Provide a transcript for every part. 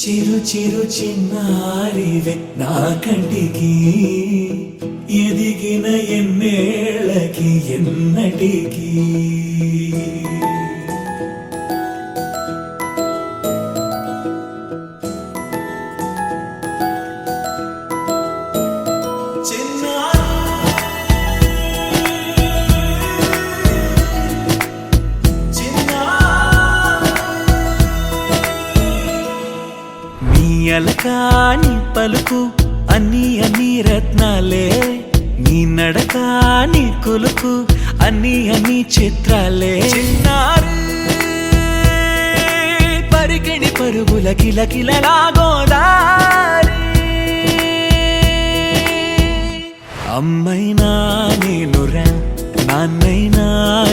చిరు చిరు చిన్నారివే నా కంటికి ఎదిగిన ఎన్నేళ్ళకి ఎన్నటికి అలకాని పలుకు అన్ని రత్నాలే నీ నడకాని కొలుకు అన్ని చిత్రాలే పరికిణి పరుగుల కిలకిలలాగోదారి అమ్మైనా నేనురా నాన్నైనా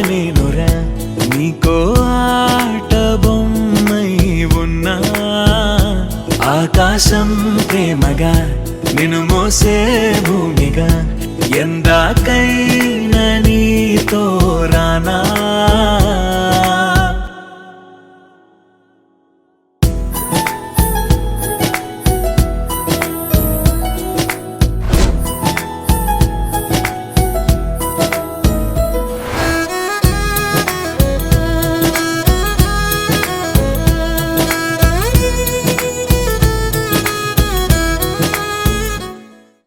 నేనురా నీకో ఆట బొమ్మై ఉన్నా ఆకాశం ప్రేమగా నిన్ను మోసే భూమిగా ఎందాకైనా నీతో రానా